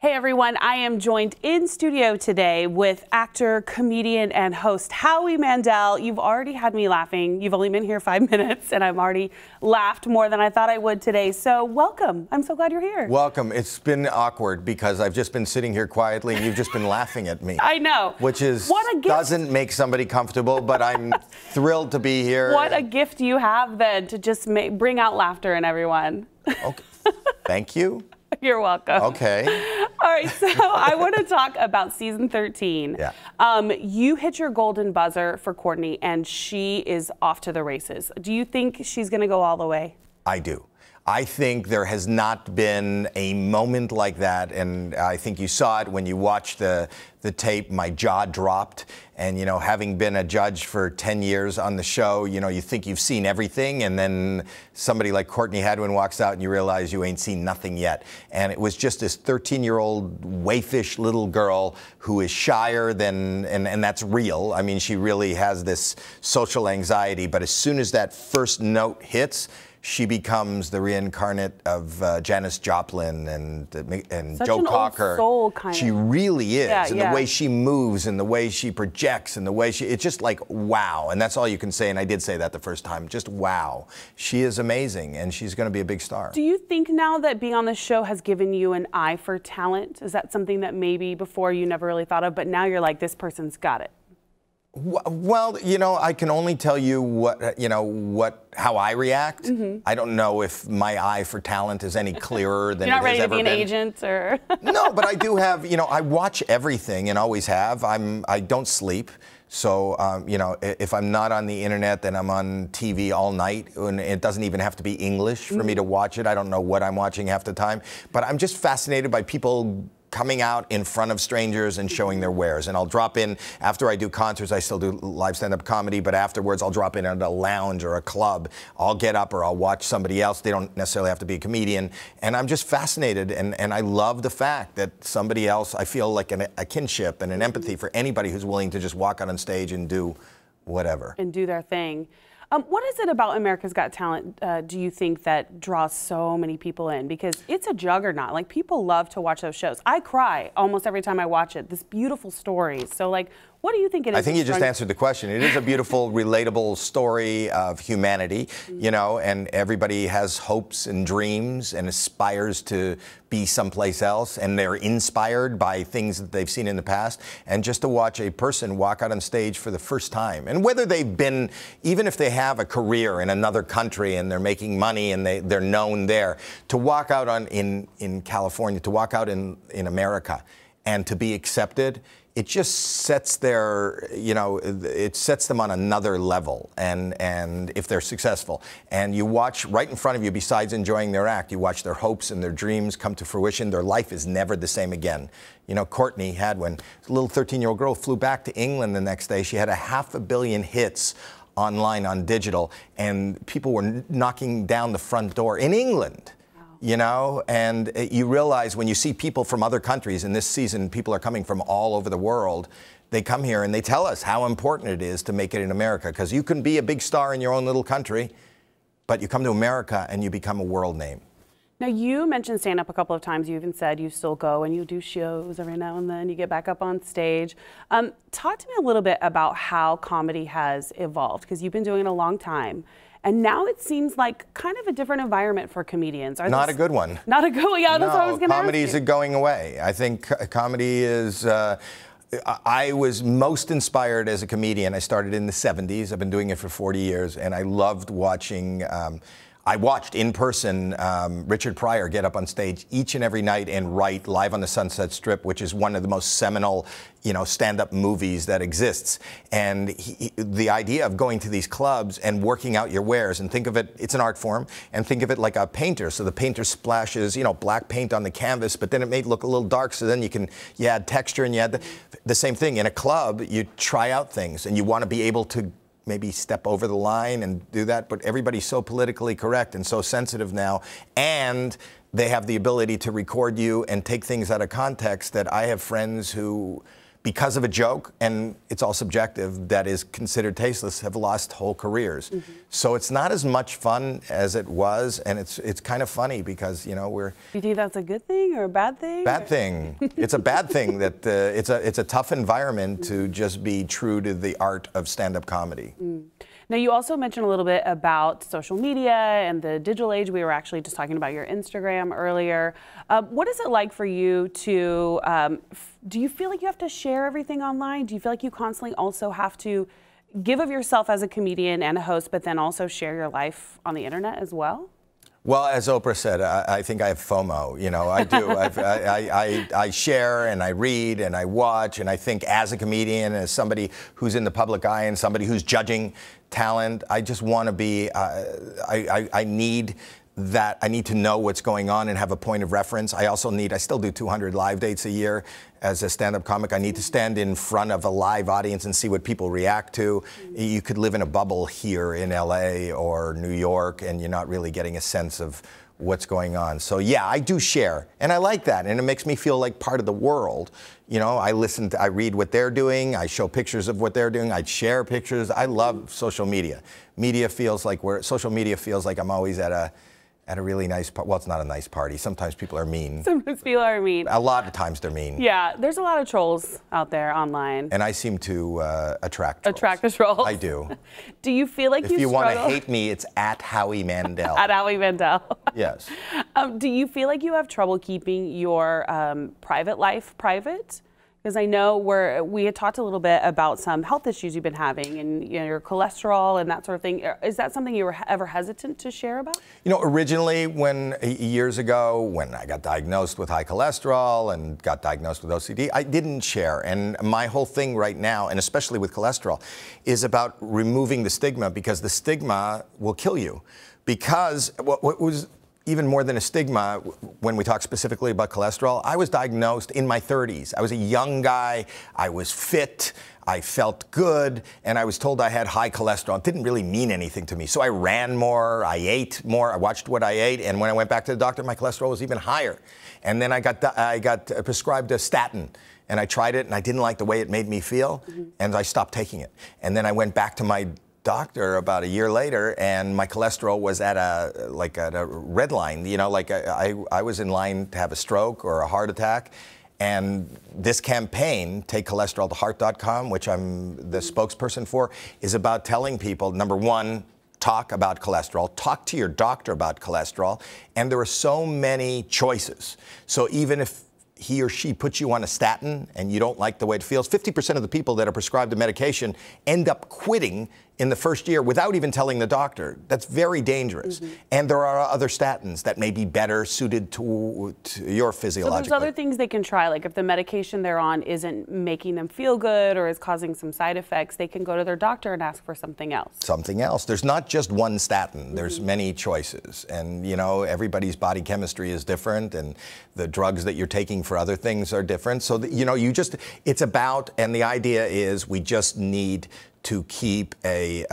Hey everyone, I am joined in studio today with actor, comedian, and host Howie Mandel. You've already had me laughing. You've only been here 5 minutes and I've already laughed more than I thought I would today. So welcome. I'm so glad you're here. Welcome. It's been awkward because I've just been sitting here quietly and you've just been laughing at me. I know. Which is what a gift. Doesn't make somebody comfortable, but I'm thrilled to be here. What a gift you have then to just bring out laughter in everyone. Okay. Thank you. You're welcome. Okay. All right, so I want to talk about season 13. Yeah. You hit your golden buzzer for Courtney, and she is off to the races. Do you think she's going to go all the way? I do. I think there has not been a moment like that, and I think you saw it when you watched the tape. My jaw dropped, and having been a judge for 10 years on the show, you think you've seen everything, and then somebody like Courtney Hadwin walks out and you realize you ain't seen nothing yet. And it was just this 13-year-old waifish little girl who is shyer than, and that's real. I mean, she really has this social anxiety, but as soon as that first note hits, she becomes the reincarnate of Janis Joplin and Such Joe an Cocker. Old soul kind she of. really is, yeah, and the way she moves, and the way she projects, and the way it's just like wow. And that's all you can say. And I did say that the first time, just wow. She is amazing, and she's going to be a big star. Do you think now that being on the show has given you an eye for talent? Is that something that maybe before you never really thought of, but now you're like, this person's got it? Well, I can only tell you how I react. Mm-hmm. I don't know if my eye for talent is any clearer than it has ever been. You're not ready to be an agent, or? No, but I do have, I watch everything and always have. I don't sleep. So, if I'm not on the internet, then I'm on TV all night. And it doesn't even have to be English for me to watch it. I don't know what I'm watching half the time. But I'm just fascinated by people coming out in front of strangers and showing their wares. And I'll drop in, after I do concerts, I still do live stand-up comedy, but afterwards I'll drop in at a lounge or a club. I'll get up or I'll watch somebody else. They don't necessarily have to be a comedian. And I'm just fascinated, and I love the fact that somebody else, I feel like a kinship and an empathy for anybody who's willing to just walk out on stage and do whatever. And do their thing. What is it about America's Got Talent, do you think, that draws so many people in? Because it's a juggernaut. Like, people love to watch those shows. I cry almost every time I watch it. This beautiful stories. So, like, what do you think it is? I think you just answered the question. It is a beautiful, relatable story of humanity, and everybody has hopes and dreams and aspires to be someplace else, and they're inspired by things that they've seen in the past. And just to watch a person walk out on stage for the first time, and whether they've been, even if they have a career in another country and they're making money and they're known there, to walk out in California, to walk out in America and to be accepted, it just sets it sets them on another level, and if they're successful. And you watch right in front of you, besides enjoying their act, you watch their hopes and their dreams come to fruition. Their life is never the same again. Courtney Hadwin, a little 13-year-old girl, flew back to England the next day. She had 500 million hits online on digital, and people were knocking down the front door in England. And you realize when you see people from other countries, and this season people are coming from all over the world, they come here and they tell us how important it is to make it in America. Because you can be a big star in your own little country, but you come to America and you become a world name. Now, you mentioned stand-up a couple of times. You even said you still go and you do shows every now and then. You get back up on stage. Talk to me a little bit about how comedy has evolved, because you've been doing it a long time. And now it seems like kind of a different environment for comedians. Not a good one. Not a good one. Yeah, that's what I was going to ask you. Comedies are going away. I think comedy is. I was most inspired as a comedian. I started in the 70s. I've been doing it for 40 years, and I loved watching. I watched in person Richard Pryor get up on stage each and every night and write Live on the Sunset Strip, which is one of the most seminal, stand-up movies that exists. And the idea of going to these clubs and working out your wares, and think of it, it's an art form, and think of it like a painter. So the painter splashes, black paint on the canvas, but then it may look a little dark, so then you add texture, and you add the same thing. In a club, you try out things, and you want to be able to maybe step over the line and do that, but everybody's so politically correct and so sensitive now, and they have the ability to record you and take things out of context that I have friends who because of a joke, and it's all subjective, that is considered tasteless, have lost whole careers. So it's not as much fun as it was, and it's kind of funny because, you know, we're... Do you think that's a good thing or a bad thing? Bad thing. It's a bad thing that it's a tough environment to just be true to the art of stand-up comedy. Now, you also mentioned a little bit about social media and the digital age. We were actually just talking about your Instagram earlier. What is it like for you to, do you feel like you have to share everything online? Do you feel like you constantly also have to give of yourself as a comedian and a host, but then also share your life on the internet as well? Well, as Oprah said, I think I have FOMO. You know, I do. I share and I read and I watch, and I think as a comedian, as somebody who's in the public eye and somebody who's judging talent, I just want to be. I need that. I need to know what's going on and have a point of reference. I also need. I still do 200 live dates a year as a stand-up comic. I need to stand in front of a live audience and see what people react to. You could live in a bubble here in LA or New York, and you're not really getting a sense of what's going on. So yeah, I do share, and I like that, and it makes me feel like part of the world. You know, I read what they're doing, I show pictures of what they're doing, I share pictures. I love social media. Social media feels like I'm always at a really nice party. Well, it's not a nice party. Sometimes people are mean. Sometimes people are mean. A lot of times they're mean. Yeah, there's a lot of trolls out there online. And I seem to attract trolls. Attract the trolls. I do. Do you feel like if you struggle? want to hate me, it's at Howie Mandel. At Howie Mandel. Yes. Do you feel like you have trouble keeping your private life private? Because I know we had talked a little bit about some health issues you've been having, and you know, your cholesterol and that sort of thing. Is that something you were ever hesitant to share about? You know, originally, years ago, when I got diagnosed with high cholesterol and got diagnosed with OCD, I didn't share. And my whole thing right now, and especially with cholesterol, is about removing the stigma, because the stigma will kill you. Because what was even more than a stigma, when we talk specifically about cholesterol, I was diagnosed in my 30s. I was a young guy, I was fit, I felt good, and I was told I had high cholesterol. It didn't really mean anything to me. So I ran more, I ate more, I watched what I ate, and when I went back to the doctor, my cholesterol was even higher. And then I got prescribed a statin, and I tried it, and I didn't like the way it made me feel, and I stopped taking it. And then I went back to my doctor about a year later, and my cholesterol was at a red line. You know, like I was in line to have a stroke or a heart attack. And this campaign, TakeCholesterolToHeart.com, which I'm the spokesperson for, is about telling people, number one, talk about cholesterol, talk to your doctor about cholesterol, and there are so many choices. So even if he or she puts you on a statin and you don't like the way it feels, 50% of the people that are prescribed the medication end up quitting in the first year without even telling the doctor. That's very dangerous. And there are other statins that may be better suited to your physiological. So there's other things they can try, like if the medication they're on isn't making them feel good or is causing some side effects, they can go to their doctor and ask for something else. Something else. There's not just one statin. There's many choices. And, you know, everybody's body chemistry is different, and the drugs that you're taking for other things are different. So, you know, it's about, and the idea is we just need to keep an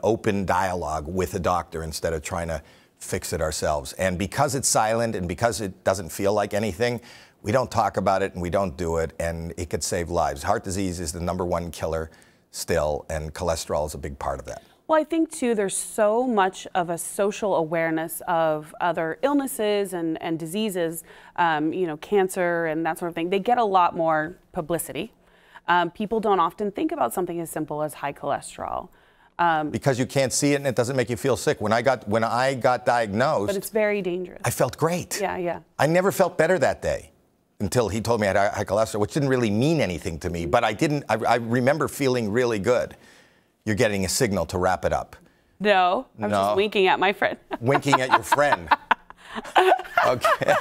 open dialogue with a doctor instead of trying to fix it ourselves. And because it's silent and because it doesn't feel like anything, we don't talk about it and we don't do it, and it could save lives. Heart disease is the #1 killer still, and cholesterol is a big part of that. Well, I think, too, there's so much of a social awareness of other illnesses and diseases, you know, cancer and that sort of thing. They get a lot more publicity. People don't often think about something as simple as high cholesterol. Because you can't see it and it doesn't make you feel sick. When I got diagnosed, but it's very dangerous. I felt great. Yeah, yeah. I never felt better that day until he told me I had high cholesterol, which didn't really mean anything to me. But I remember feeling really good. You're getting a signal to wrap it up. No, I'm just winking at my friend. Winking at your friend. Okay.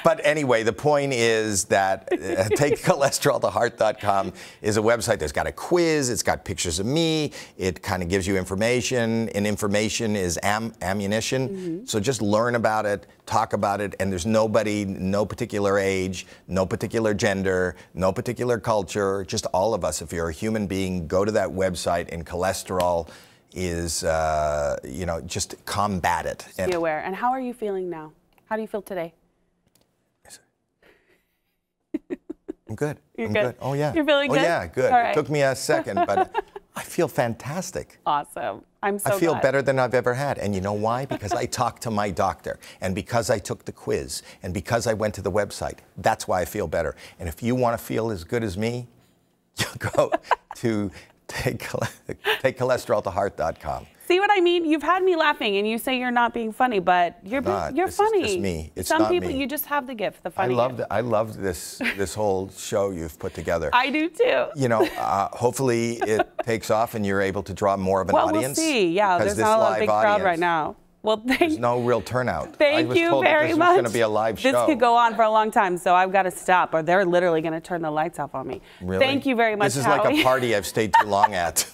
But anyway, the point is that TakeCholesterolToHeart.com is a website that's got a quiz, it's got pictures of me, it kind of gives you information, and information is ammunition. So just learn about it, talk about it, and there's nobody, no particular age, no particular gender, no particular culture, just all of us. If you're a human being, go to that website, and cholesterol is, you know, just combat it. Be aware. And how are you feeling now? How do you feel today? I'm good. You're I'm good. Oh, yeah. You're feeling good? Oh, yeah, good. All right. It took me a second, but I feel fantastic. Awesome. I'm so I feel glad. better than I've ever had. And you know why? Because I talked to my doctor, and because I took the quiz, and because I went to the website. That's why I feel better. And if you want to feel as good as me, you go to takecholesteroltoheart.com. See what I mean? You've had me laughing, and you say you're not being funny, but you're This funny. is just me. It's Some not people, me. you just have the gift, the funny gift. I love this whole show you've put together. I do too. You know, hopefully it takes off and you're able to draw more of an audience. Well, we'll see. Yeah, because there's not a big crowd right now. Well, there's no real turnout. Thank you very much. This was going to be a live show. This could go on for a long time, so I've got to stop, or they're literally going to turn the lights off on me. Really? Thank you very much, This is Howie. like a party I've stayed too long at.